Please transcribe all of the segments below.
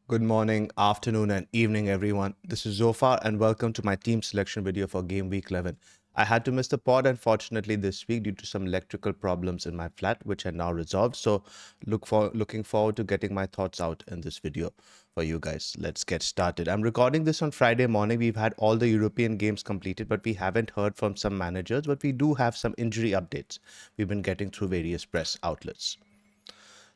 Good morning, afternoon, and evening, everyone. This is Zophar, and welcome to my team selection video for Game Week 11. I had to miss the pod, unfortunately, this week due to some electrical problems in my flat, which are now resolved. So, looking forward to getting my thoughts out in this video for you guys. Let's get started. I'm recording this on Friday morning. We've had all the European games completed, but we haven't heard from some managers. But we do have some injury updates we've been getting through various press outlets.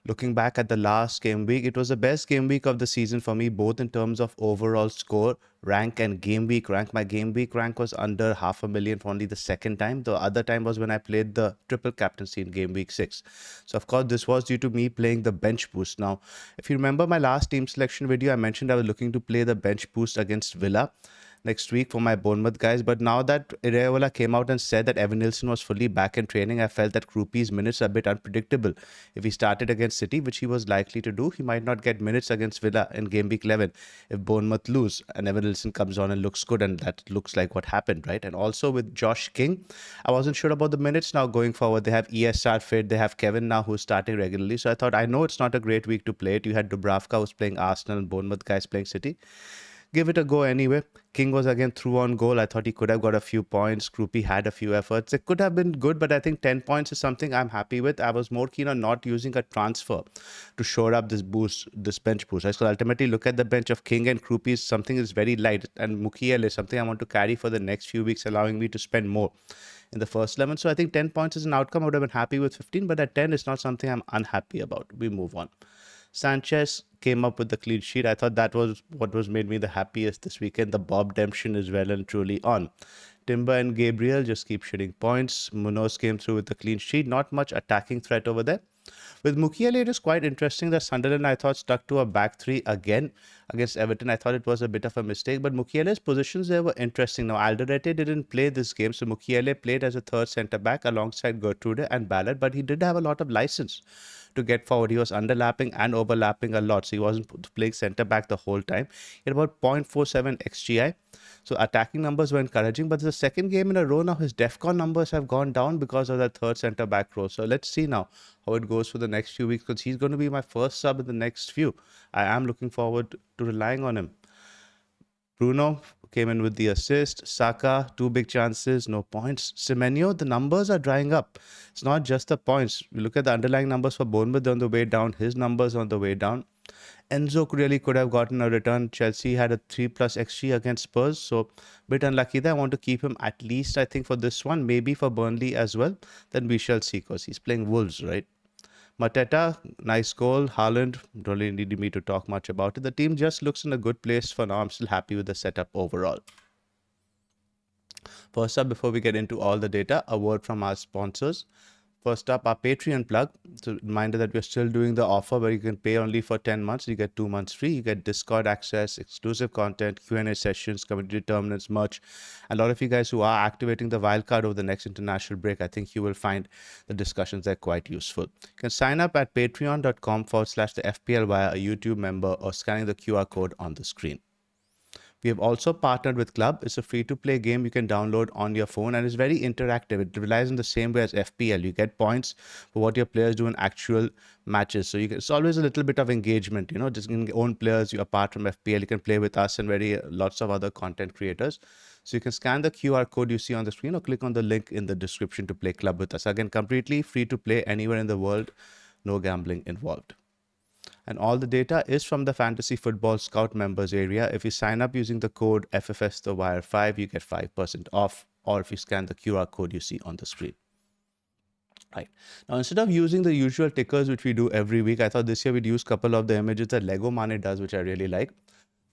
Looking back at the last game week, it was the best game week of the season for me, both in terms of overall score, rank, and game week rank. My game week rank was under 500,000 for only the second time. The other time was when I played the triple captaincy in game week 6. So, of course, this was due to me playing the bench boost. Now, if you remember my last team selection video, I mentioned I was looking to play the bench boost against Villa next week for my Bournemouth guys. But now that Ireola came out and said that Evan Nilsson was fully back in training, I felt that Krupi's minutes are a bit unpredictable. If he started against City, which he was likely to do, he might not get minutes against Villa in game week 11 if Bournemouth lose and Evan Nilsson comes on and looks good, and that looks like what happened, right? And also with Josh King, I wasn't sure about the minutes now going forward. They have ESR fit, they have Kevin now who's starting regularly. So I thought, I know it's not a great week to play it. You had Dubravka who's playing Arsenal and Bournemouth guys playing City. Give it a go anyway. King was again through on goal. I thought he could have got a few points. Krupi had a few efforts. It could have been good, but I think 10 points is something I'm happy with. I was more keen on not using a transfer to shore up this boost, this bench boost. So ultimately, look at the bench of King and Krupi is something is very light, and Mukiel is something I want to carry for the next few weeks, allowing me to spend more in the first 11. So I think 10 points is an outcome. I would have been happy with 15, but at 10, it's not something I'm unhappy about. We move on. Sanchez came up with the clean sheet. I thought that was what was made me the happiest this weekend. The Bob Demption is well and truly on. Timber and Gabriel just keep shitting points. Munoz came through with the clean sheet. Not much attacking threat over there. With Mukiele, it is quite interesting that Sunderland, I thought, stuck to a back three again against Everton. I thought it was a bit of a mistake, but Mukiele's positions there were interesting. Now, Alderete didn't play this game, so Mukiele played as a third centre back alongside Gertrude and Ballard, but he did have a lot of license to get forward. He was underlapping and overlapping a lot, so he wasn't playing centre back the whole time. He had about 0.47 XGI. So attacking numbers were encouraging, but the second game in a row now, his DEFCON numbers have gone down because of that third centre back role. So let's see now how it goes for the next few weeks, because he's going to be my first sub in the next few. I am looking forward to relying on him. Bruno came in with the assist. Saka, 2 big chances, no points. Semenyo, the numbers are drying up. It's not just the points. You look at the underlying numbers for Bournemouth on the way down. His numbers on the way down. Enzo really could have gotten a return. Chelsea had a 3+ XG against Spurs, so a bit unlucky there. I want to keep him at least, I think, for this one, maybe for Burnley as well. Then we shall see, because he's playing Wolves, right? Mateta, nice goal. Haaland, don't really need me to talk much about it. The team just looks in a good place for now. I'm still happy with the setup overall. First up, before we get into all the data, a word from our sponsors. First up, our Patreon plug. So reminder that we're still doing the offer where you can pay only for 10 months. You get 2 months free. You get Discord access, exclusive content, Q&A sessions, community determinants, merch. A lot of you guys who are activating the Wildcard over the next international break, I think you will find the discussions there quite useful. You can sign up at patreon.com/the FPL Wire, a YouTube member, or scanning the QR code on the screen. We have also partnered with Club. It's a free-to-play game you can download on your phone, and it's very interactive. It relies on the same way as FPL. You get points for what your players do in actual matches. So it's always a little bit of engagement. Just in own players. You apart from FPL, you can play with us and lots of other content creators. So you can scan the QR code you see on the screen or click on the link in the description to play Club with us. Again, completely free to play anywhere in the world. No gambling involved. And all the data is from the Fantasy Football Scout members area. If you sign up using the code FFSTheWire5, you get 5% off, or if you scan the QR code you see on the screen. Right. Now, instead of using the usual tickers, which we do every week, I thought this year we'd use a couple of the images that Lego Mane does, which I really like.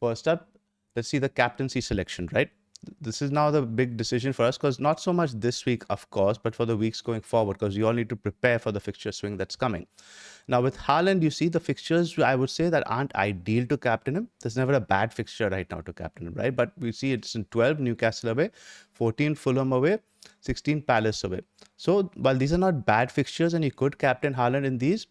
First up, let's see the captaincy selection, right? This is now the big decision for us, because not so much this week, of course, but for the weeks going forward, because we all need to prepare for the fixture swing that's coming. Now, with Haaland, you see the fixtures, I would say, that aren't ideal to captain him. There's never a bad fixture right now to captain him, right? But we see it's in 12, Newcastle away, 14, Fulham away, 16, Palace away. So, while these are not bad fixtures and you could captain Haaland in these,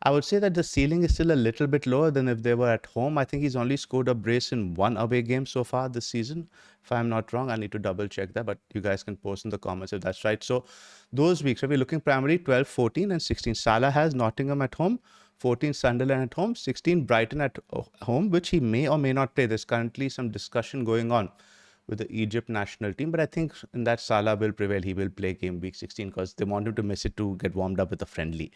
I would say that the ceiling is still a little bit lower than if they were at home. I think he's only scored a brace in 1 away game so far this season. If I'm not wrong, I need to double check that, but you guys can post in the comments if that's right. So those weeks, we're looking primarily 12, 14 and 16. Salah has Nottingham at home, 14 Sunderland at home, 16 Brighton at home, which he may or may not play. There's currently some discussion going on with the Egypt national team, but I think in that Salah will prevail. He will play game week 16 because they want him to miss it to get warmed up with a friendly.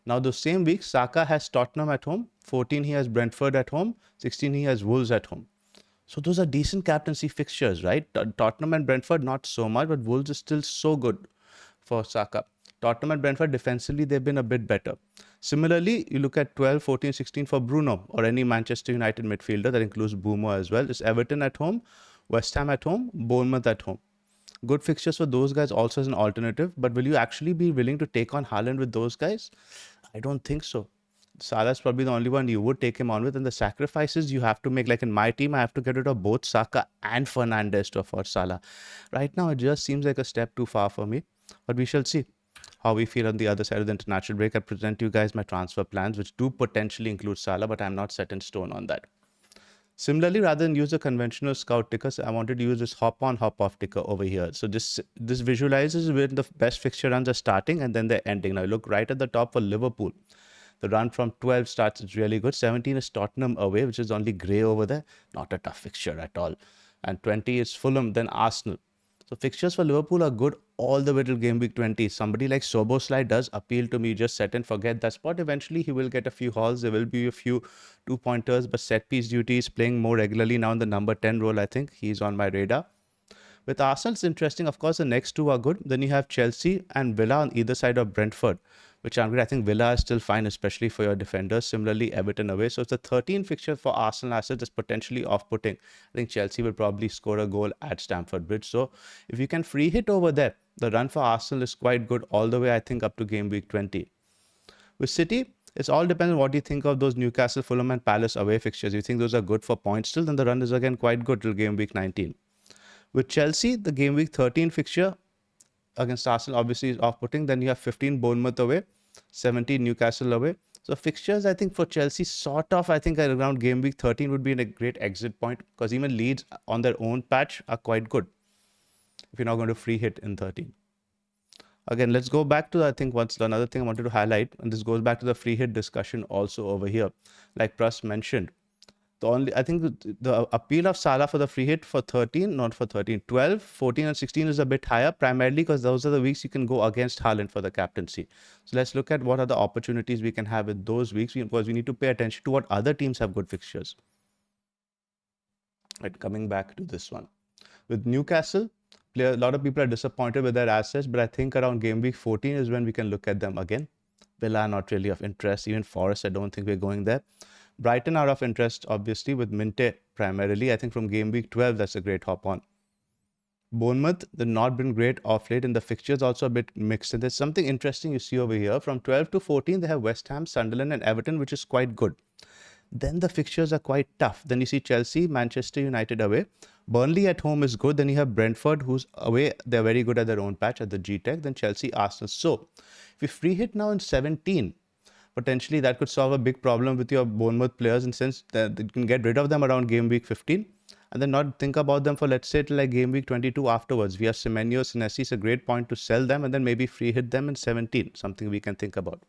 Now, those same week, Saka has Tottenham at home, 14 he has Brentford at home, 16 he has Wolves at home. So those are decent captaincy fixtures, right? Tottenham and Brentford, not so much, but Wolves is still so good for Saka. Tottenham and Brentford, defensively, they've been a bit better. Similarly, you look at 12, 14, 16 for Bruno or any Manchester United midfielder, that includes Boomer as well. It's Everton at home, West Ham at home, Bournemouth at home. Good fixtures for those guys also as an alternative, but will you actually be willing to take on Haaland with those guys? I don't think so. Salah's probably the only one you would take him on with, and the sacrifices you have to make, like in my team, I have to get rid of both Saka and Fernandes to afford Salah. Right now, it just seems like a step too far for me, but we shall see how we feel on the other side of the international break. I present you guys my transfer plans, which do potentially include Salah, but I'm not set in stone on that. Similarly, rather than use a conventional scout ticker, I wanted to use this hop on, hop off ticker over here. So this visualizes where the best fixture runs are starting and then they're ending. Now look right at the top for Liverpool. The run from 12 starts, it's really good. 17 is Tottenham away, which is only grey over there. Not a tough fixture at all. And 20 is Fulham, then Arsenal. So fixtures for Liverpool are good all the way till game week 20. Somebody like Soboslai does appeal to me. Just set and forget that spot. Eventually, he will get a few hauls. There will be a few 2-pointers, but set piece duty is playing more regularly now in the number 10 role, I think. He's on my radar. With Arsenal, it's interesting. Of course, the next two are good. Then you have Chelsea and Villa on either side of Brentford, which I think Villa is still fine, especially for your defenders. Similarly, Everton away. So it's a 13 fixture for Arsenal assets is potentially off-putting. I think Chelsea will probably score a goal at Stamford Bridge. So if you can free hit over there, the run for Arsenal is quite good all the way, I think, up to game week 20. With City, it's all depends on what you think of those Newcastle, Fulham and Palace away fixtures. You think those are good for points still, then the run is again quite good till game week 19. With Chelsea, the game week 13 fixture against Arsenal obviously is off-putting. Then you have 15 Bournemouth away, 17 Newcastle away. So fixtures, I think, for Chelsea, sort of, I think around game week 13 would be a great exit point because even Leeds on their own patch are quite good if you're not going to free hit in 13. Again, let's go back to, I think, what's another thing I wanted to highlight, and this goes back to the free hit discussion also over here. Like Pras mentioned, I think the appeal of Salah for the free hit for 13, not for 13, 12, 14 and 16 is a bit higher, primarily because those are the weeks you can go against Haaland for the captaincy. So let's look at what are the opportunities we can have with those weeks, because we need to pay attention to what other teams have good fixtures. Right, coming back to this one. With Newcastle, a lot of people are disappointed with their assets, but I think around game week 14 is when we can look at them again. Villa not really of interest. Even Forest, I don't think we're going there. Brighton are of interest, obviously, with Minte primarily. I think from game week 12, that's a great hop on. Bournemouth, they've not been great off late, and the fixtures also a bit mixed. And there's something interesting you see over here. From 12 to 14, they have West Ham, Sunderland, and Everton, which is quite good. Then the fixtures are quite tough. Then you see Chelsea, Manchester United away. Burnley at home is good. Then you have Brentford, who's away. They're very good at their own patch at the G-Tech. Then Chelsea, Arsenal. So if you free hit now in 17, potentially that could solve a big problem with your Bournemouth players in the sense that you can get rid of them around game week 15 and then not think about them for, let's say, till like game week 22 afterwards. We have Semenyo, Senesi, it's a great point to sell them and then maybe free hit them in 17, something we can think about.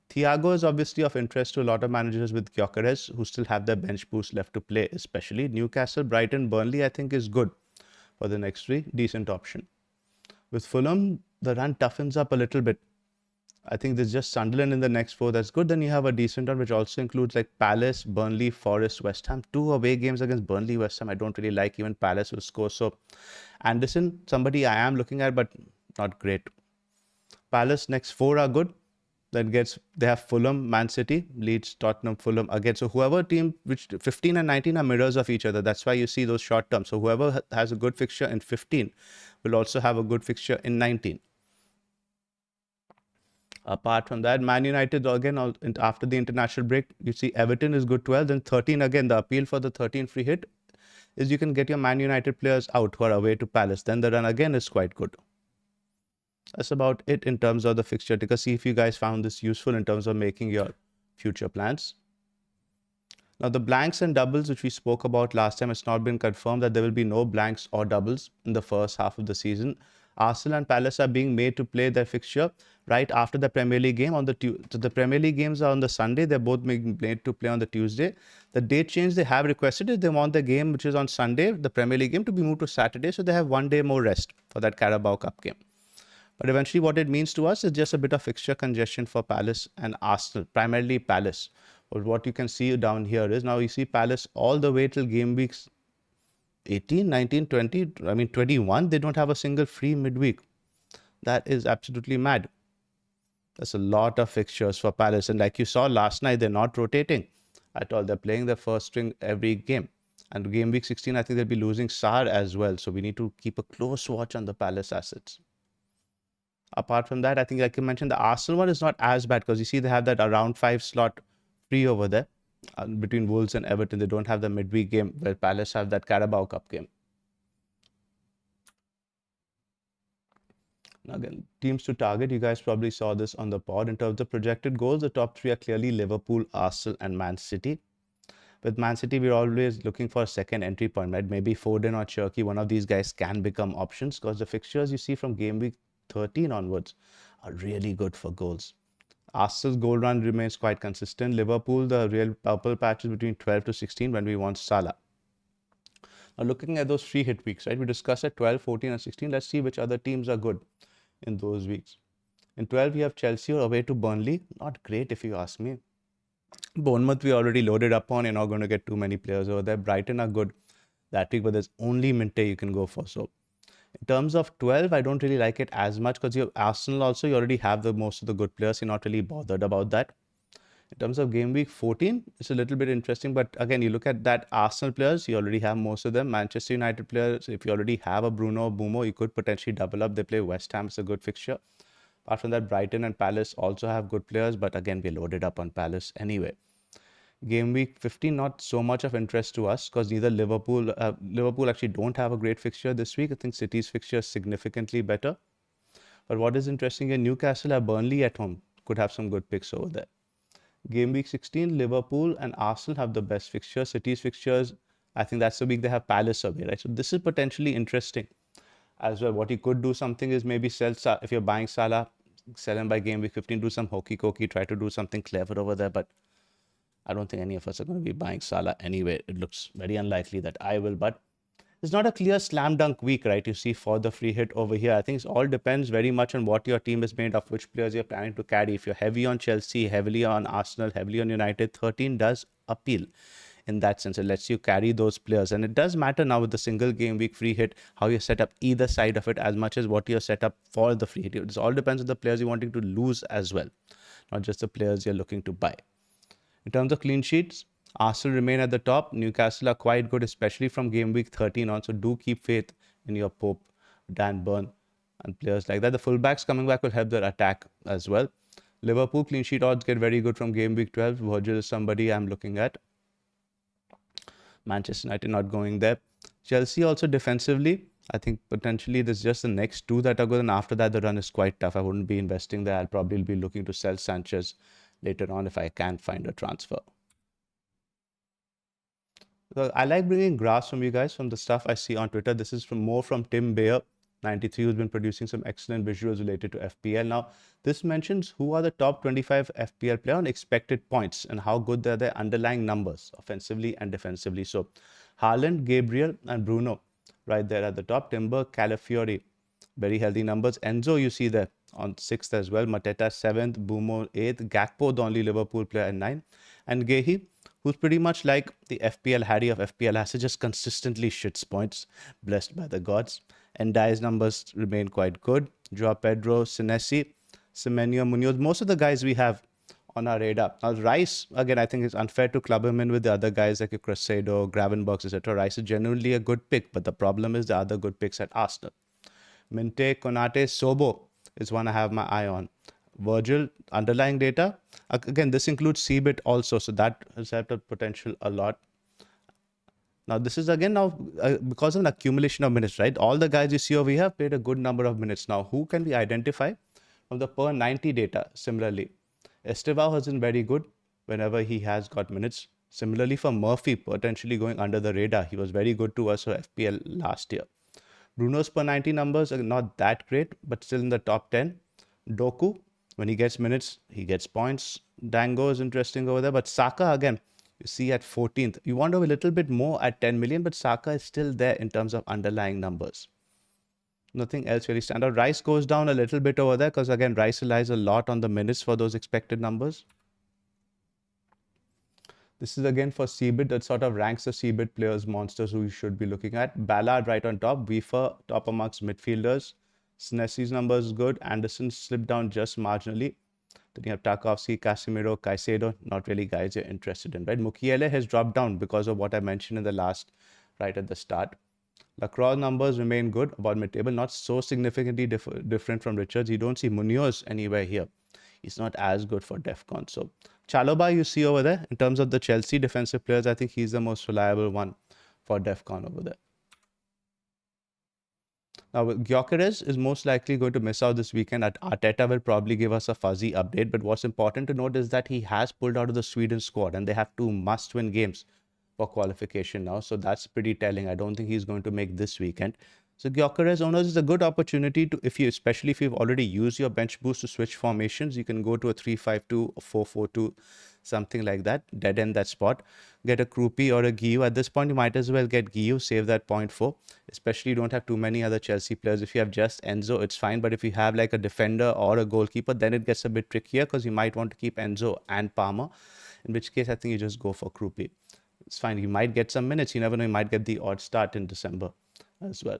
Thiago is obviously of interest to a lot of managers with Gyökeres who still have their bench boost left to play, especially Newcastle, Brighton, Burnley, I think is good for the next three, decent option. With Fulham, the run toughens up a little bit. I think there's just Sunderland in the next four. That's good. Then you have a decent one, which also includes like Palace, Burnley, Forest, West Ham. 2 away games against Burnley, West Ham. I don't really like. Even Palace will score. So Anderson, somebody I am looking at, but not great. Palace next 4 are good. Then they have Fulham, Man City, Leeds, Tottenham, Fulham again. So whoever team, which 15 and 19 are mirrors of each other. That's why you see those short terms. So whoever has a good fixture in 15 will also have a good fixture in 19. Apart from that, Man United again after the international break, you see Everton is good 12, then 13 again. The appeal for the 13 free hit is you can get your Man United players out who are away to Palace. Then the run again is quite good. That's about it in terms of the fixture ticker. See if you guys found this useful in terms of making your future plans. Now the blanks and doubles, which we spoke about last time, it's not been confirmed that there will be no blanks or doubles in the first half of the season. Arsenal and Palace are being made to play their fixture right after the Premier League game on the so the Premier League games are on the Sunday. They're both being made to play on the Tuesday. The date change they have requested is they want the game which is on Sunday, the Premier League game, to be moved to Saturday, so they have 1 day more rest for that Carabao Cup game. But eventually, what it means to us is just a bit of fixture congestion for Palace and Arsenal, primarily Palace. But what you can see down here is now you see Palace all the way till game weeks 18, 19, 20, I mean 21, they don't have a single free midweek. That is absolutely mad. That's a lot of fixtures for Palace. And like you saw last night, they're not rotating at all. They're playing their first string every game. And game week 16, I think they'll be losing Sar as well. So we need to keep a close watch on the Palace assets. Apart from that, I think like you mentioned, the Arsenal one is not as bad because you see they have that around 5 slot free over there. Between Wolves and Everton, they don't have the midweek game where Palace have that Carabao Cup game. Now again, teams to target, you guys probably saw this on the pod. In terms of projected goals, the top 3 are clearly Liverpool, Arsenal and Man City. With Man City, we're always looking for a second entry point, right? Maybe Foden or Cherky, one of these guys can become options because the fixtures you see from game week 13 onwards are really good for goals. Arsenal's goal run remains quite consistent. Liverpool, the real purple patch is between 12 to 16 when we want Salah. Now looking at those free hit weeks, right? We discussed at 12, 14 and 16. Let's see which other teams are good in those weeks. In 12, we have Chelsea away to Burnley. Not great if you ask me. Bournemouth, we already loaded up on. You're not going to get too many players over there. Brighton are good that week, but there's only Minte you can go for. So in terms of 12, I don't really like it as much because you have Arsenal also. You already have the most of the good players. You're not really bothered about that. In terms of game week 14, it's a little bit interesting. But again, you look at that Arsenal players, you already have most of them. Manchester United players, if you already have a Bruno or Bumo, you could potentially double up. They play West Ham. It's a good fixture. Apart from that, Brighton and Palace also have good players. But again, we're loaded up on Palace anyway. Game week 15, not so much of interest to us because neither Liverpool actually don't have a great fixture this week. I think City's fixture is significantly better. But what is interesting is Newcastle have Burnley at home. Could have some good picks over there. Game week 16, Liverpool and Arsenal have the best fixtures. City's fixtures, I think that's the week they have Palace away, right? So this is potentially interesting as well. What you could do something is maybe sell, if you're buying Salah, sell him by game week 15, do some hokey-cokey, try to do something clever over there. But I don't think any of us are going to be buying Salah anyway. It looks very unlikely that I will, but it's not a clear slam dunk week, right? You see for the free hit over here. I think it all depends very much on what your team is made of, which players you're planning to carry. If you're heavy on Chelsea, heavily on Arsenal, heavily on United, 13 does appeal in that sense. It lets you carry those players. And it does matter now with the single game week free hit, how you set up either side of it as much as what you're set up for the free hit. It all depends on the players you're wanting to lose as well, not just the players you're looking to buy. In terms of clean sheets, Arsenal remain at the top. Newcastle are quite good, especially from game week 13 on. So do keep faith in your Pope, Dan Burn, and players like that. The fullbacks coming back will help their attack as well. Liverpool clean sheet odds get very good from game week 12. Virgil is somebody I'm looking at. Manchester United not going there. Chelsea also defensively. I think potentially there's just the next 2 that are good. And after that, the run is quite tough. I wouldn't be investing there. I'll probably be looking to sell Sanchez later on if I can find a transfer. So I like bringing graphs from you guys from the stuff I see on Twitter. This is more from Tim Bayer, 93, who's been producing some excellent visuals related to FPL. Now, this mentions who are the top 25 FPL player on expected points and how good are their underlying numbers, offensively and defensively. So, Haaland, Gabriel, and Bruno right there at the top. Timber, Calafiori, very healthy numbers. Enzo, you see there on 6th as well. Mateta 7th, Bumo 8th, Gakpo, the only Liverpool player at 9th, and Gehi, who's pretty much like the FPL Harry of FPL assets, just consistently shits points, blessed by the gods. And Dye's numbers remain quite good. Joao Pedro, Senesi, Semenyo, Munoz, most of the guys we have on our radar. Now, Rice, again, I think it's unfair to club him in with the other guys like Crusader, Gravenbergs, etc. Rice is genuinely a good pick, but the problem is the other good picks at Arsenal. Minte, Konate, Sobo is one I have my eye on. Virgil, underlying data. Again, this includes CBIT also, so that has had a potential a lot. Now, this is again because of an accumulation of minutes, right? All the guys you see over here have played a good number of minutes. Now, who can we identify from the per 90 data? Similarly, Estevao has been very good whenever he has got minutes. Similarly, for Murphy, potentially going under the radar. He was very good to us for FPL last year. Bruno's per 90 numbers are not that great, but still in the top 10. Doku, when he gets minutes, he gets points. Dango is interesting over there, but Saka again, you see at 14th. You want to have a little bit more at 10 million, but Saka is still there in terms of underlying numbers. Nothing else really stand out. Rice goes down a little bit over there because again, Rice relies a lot on the minutes for those expected numbers. This is again for CBIT that sort of ranks the CBIT players, monsters who you should be looking at. Ballard right on top, Weaver top amongst midfielders. Snessie's number is good. Anderson slipped down just marginally. Then you have Tarkovsky, Casemiro, Caicedo. Not really guys you're interested in, right? Mukiele has dropped down because of what I mentioned in the last, right at the start. Lacroix numbers remain good, about mid-table, not so significantly different from Richards. You don't see Munoz anywhere here. He's not as good for DEFCON. So Chalobah you see over there, in terms of the Chelsea defensive players, I think he's the most reliable one for DEFCON over there. Now, Gyökeres is most likely going to miss out this weekend. Arteta will probably give us a fuzzy update. But what's important to note is that he has pulled out of the Sweden squad and they have two must-win games for qualification now. So that's pretty telling. I don't think he's going to make this weekend. So Gyökeres owners is a good opportunity to, especially if you've already used your bench boost to switch formations, you can go to a 3-5-2 or 4-4-2, something like that, dead end that spot. Get a Krupi or a Guiu. At this point, you might as well get Guiu, save that 0.4. Especially you don't have too many other Chelsea players. If you have just Enzo, it's fine. But if you have like a defender or a goalkeeper, then it gets a bit trickier because you might want to keep Enzo and Palmer. In which case, I think you just go for Krupi. It's fine. You might get some minutes. You never know. You might get the odd start in December as well.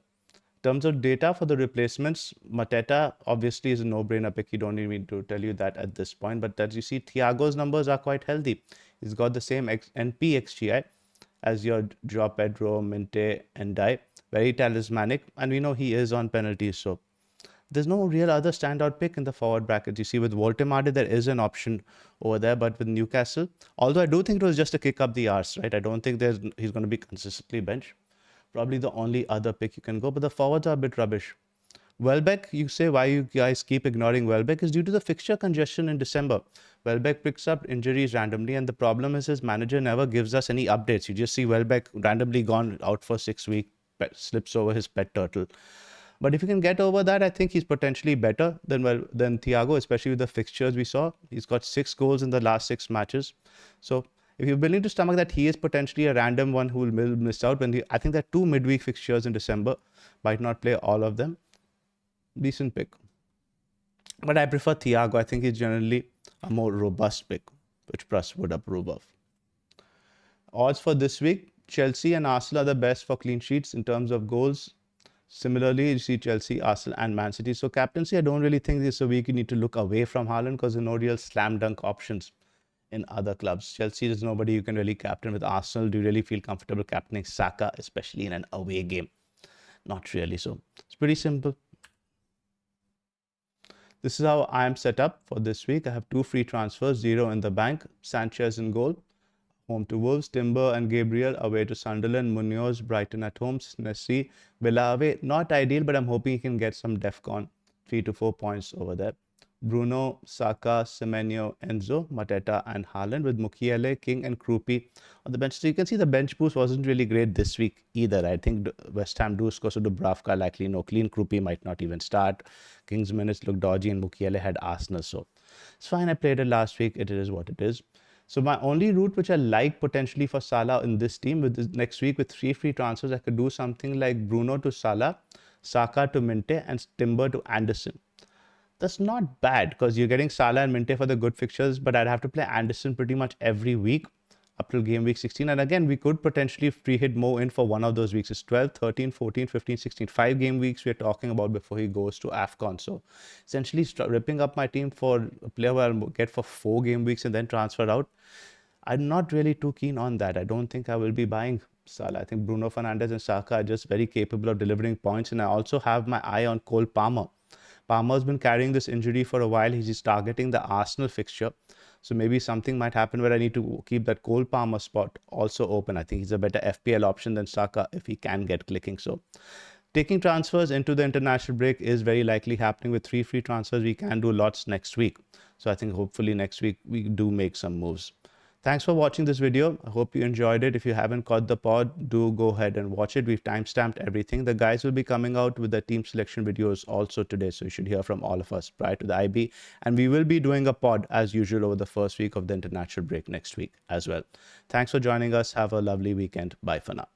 In terms of data for the replacements, Mateta obviously is a no-brainer pick. You don't need me to tell you that at this point. But as you see, Thiago's numbers are quite healthy. He's got the same NP XGI as your Joao Pedro, Minte, and Dai. Very talismanic. And we know he is on penalties. So there's no real other standout pick in the forward bracket. You see, with Voltemade, there is an option over there. But with Newcastle, although I do think it was just a kick up the arse, right? I don't think he's going to be consistently benched. Probably the only other pick you can go, but the forwards are a bit rubbish. Welbeck, you say why you guys keep ignoring Welbeck is due to the fixture congestion in December. Welbeck picks up injuries randomly, and the problem is his manager never gives us any updates. You just see Welbeck randomly gone out for 6 weeks, slips over his pet turtle. But if you can get over that, I think he's potentially better than Thiago, especially with the fixtures we saw. He's got 6 goals in the last 6 matches. So if you're willing to stomach that, he is potentially a random one who will miss out. I think there are 2 midweek fixtures in December. Might not play all of them. Decent pick. But I prefer Thiago. I think he's generally a more robust pick, which Pras would approve of. Odds for this week, Chelsea and Arsenal are the best for clean sheets in terms of goals. Similarly, you see Chelsea, Arsenal, and Man City. So captaincy, I don't really think this is a week you need to look away from Haaland because there are no real slam dunk options in other clubs. Chelsea, there's nobody you can really captain. With Arsenal, do you really feel comfortable captaining Saka, especially in an away game? Not really. So it's pretty simple. This is how I am set up for this week. I have 2 free transfers, 0 in the bank. Sanchez in goal, home to Wolves. Timber and Gabriel away to Sunderland. Munoz, Brighton at home. Nessie, Villa away. Not ideal, but I'm hoping he can get some DEFCON 3 to 4 points over there. Bruno, Saka, Semenyo, Enzo, Mateta, and Haaland with Mukiele, King, and Krupi on the bench. So you can see the bench boost wasn't really great this week either. I think West Ham do score, so Dubravka likely no clean. Krupi might not even start. King's minutes look dodgy, and Mukiele had Arsenal. So it's fine. I played it last week. It is what it is. So my only route which I like potentially for Salah in this team with this next week with 3 free transfers, I could do something like Bruno to Salah, Saka to Minte, and Timber to Anderson. That's not bad because you're getting Salah and Minte for the good fixtures, but I'd have to play Anderson pretty much every week up till game week 16. And again, we could potentially free hit Mo in for one of those weeks. It's 12, 13, 14, 15, 16. 5 game weeks we're talking about before he goes to AFCON. So essentially ripping up my team for a player where I'll get for 4 game weeks and then transfer out. I'm not really too keen on that. I don't think I will be buying Salah. I think Bruno Fernandes and Saka are just very capable of delivering points. And I also have my eye on Cole Palmer. Palmer's been carrying this injury for a while. He's just targeting the Arsenal fixture. So maybe something might happen where I need to keep that Cole Palmer spot also open. I think he's a better FPL option than Saka if he can get clicking. So taking transfers into the international break is very likely happening with 3 free transfers. We can do lots next week. So I think hopefully next week we do make some moves. Thanks for watching this video. I hope you enjoyed it. If you haven't caught the pod, do go ahead and watch it. We've timestamped everything. The guys will be coming out with the team selection videos also today, so you should hear from all of us prior to the IB. And we will be doing a pod as usual over the first week of the international break next week as well. Thanks for joining us. Have a lovely weekend. Bye for now.